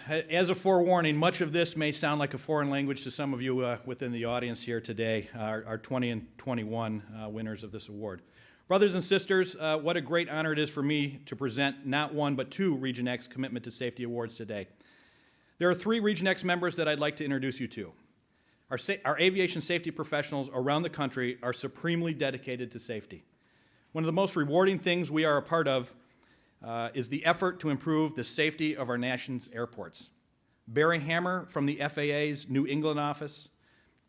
as a forewarning, much of this may sound like a foreign language to some of you within the audience here today, our 20 and 21 winners of this award. Brothers and sisters, what a great honor it is for me to present not one but two Region X Commitment to Safety Awards today. There are three Region X members that I'd like to introduce you to. Our aviation safety professionals around the country are supremely dedicated to safety. One of the most rewarding things we are a part of is the effort to improve the safety of our nation's airports. Barry Hammer from the FAA's New England office,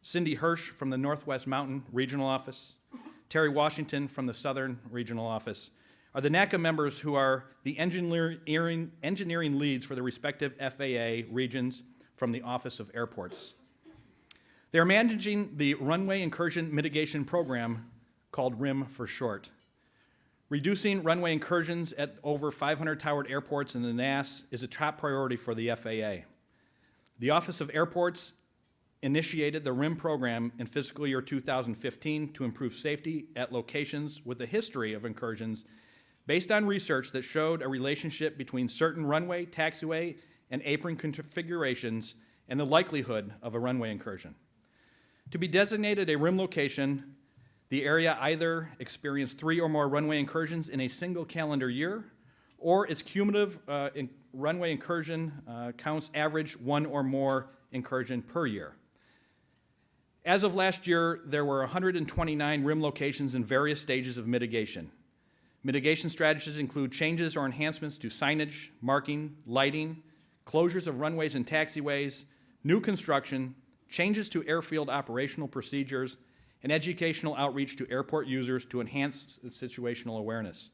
Cindy Hirsch from the Northwest Mountain Regional Office, Terry Washington from the Southern Regional Office are the NATCA members who are the engineering leads for the respective FAA regions from the Office of Airports. They are managing the Runway Incursion Mitigation Program, called RIM for short. Reducing runway incursions at over 500 towered airports in the NAS is a top priority for the FAA. The Office of Airports initiated the RIM program in fiscal year 2015 to improve safety at locations with a history of incursions based on research that showed a relationship between certain runway, taxiway, and apron configurations and the likelihood of a runway incursion. To be designated a RIM location, the area either experienced 3 or more runway incursions in a single calendar year, or its cumulative runway incursion counts average 1 or more incursion per year. As of last year, there were 129 RIM locations in various stages of mitigation. Mitigation strategies include changes or enhancements to signage, marking, lighting, closures of runways and taxiways, new construction, changes to airfield operational procedures, and educational outreach to airport users to enhance situational awareness.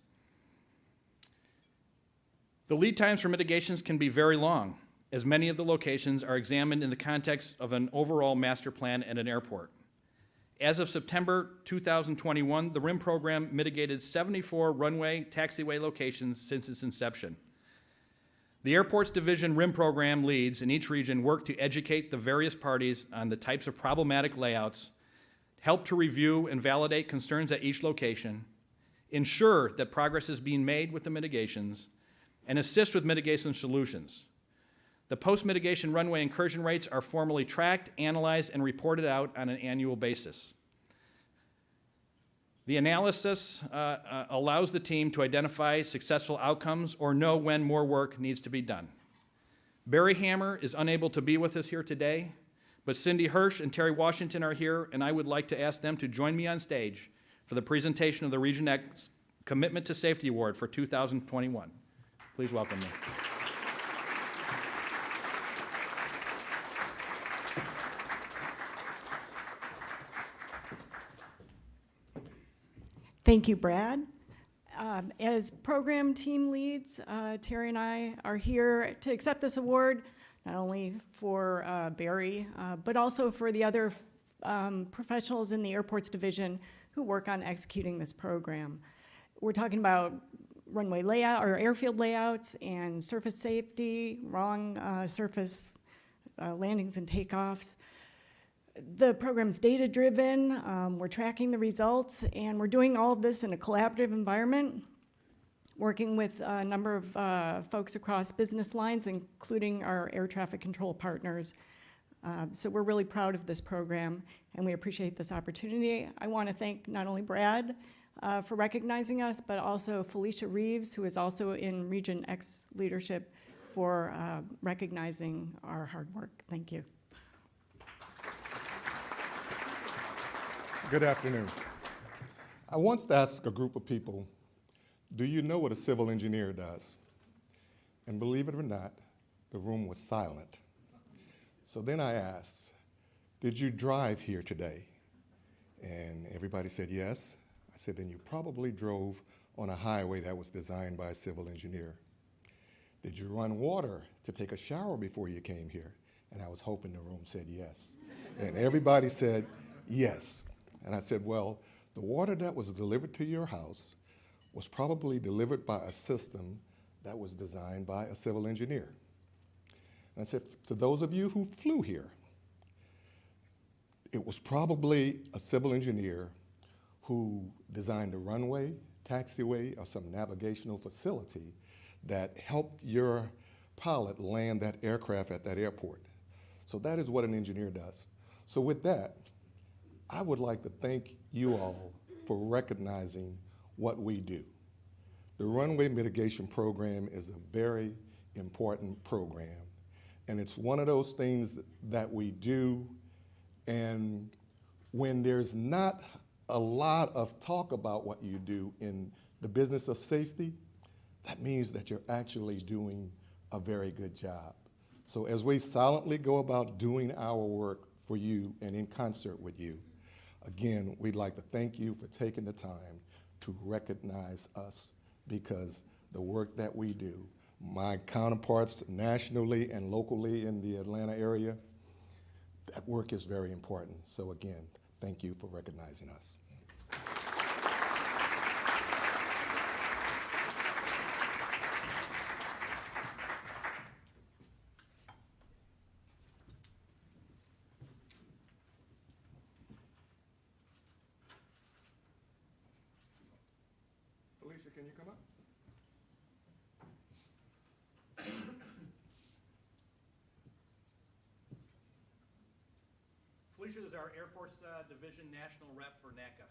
The lead times for mitigations can be very long, as many of the locations are examined in the context of an overall master plan at an airport. As of September 2021, the RIM program mitigated 74 runway taxiway locations since its inception. The Airports Division RIM program leads in each region work to educate the various parties on the types of problematic layouts, help to review and validate concerns at each location, ensure that progress is being made with the mitigations, and assist with mitigation solutions. The post-mitigation runway incursion rates are formally tracked, analyzed, and reported out on an annual basis. The analysis allows the team to identify successful outcomes or know when more work needs to be done. Barry Hammer is unable to be with us here today, but Cindy Hirsch and Terry Washington are here, and I would like to ask them to join me on stage for the presentation of the Region X Commitment to Safety Award for 2021. Please welcome them. Thank you, Brad. As program team leads, Terry and I are here to accept this award, not only for Barry, but also for the other professionals in the Airports Division who work on executing this program. We're talking about runway layout or airfield layouts and surface safety, wrong surface landings and takeoffs. The program's data-driven, we're tracking the results, and we're doing all of this in a collaborative environment, working with a number of folks across business lines, including our air traffic control partners. So we're really proud of this program, and we appreciate this opportunity. I want to thank not only Brad for recognizing us, but also Felicia Reeves, who is also in Region X leadership, for recognizing our hard work. Thank you. Good afternoon. I once asked a group of people, do you know what a civil engineer does? And believe it or not, the room was silent. So then I asked, did you drive here today? And everybody said yes. I said, then you probably drove on a highway that was designed by a civil engineer. Did you run water to take a shower before you came here? And I was hoping the room said yes. And everybody said yes. And I said, well, the water that was delivered to your house was probably delivered by a system that was designed by a civil engineer. And I said, to those of you who flew here, it was probably a civil engineer who designed a runway, taxiway, or some navigational facility that helped your pilot land that aircraft at that airport. So that is what an engineer does. So with that, I would like to thank you all for recognizing what we do. The Runway Mitigation Program is a very important program, and it's one of those things that we do, and when there's not a lot of talk about what you do in the business of safety, that means that you're actually doing a very good job. So as we silently go about doing our work for you and in concert with you, again, we'd like to thank you for taking the time to recognize us, because the work that we do, my counterparts nationally and locally in the Atlanta area, that work is very important. So again, thank you for recognizing us. Felicia, can you come up? Felicia is our Airports Division National Rep for NATCA.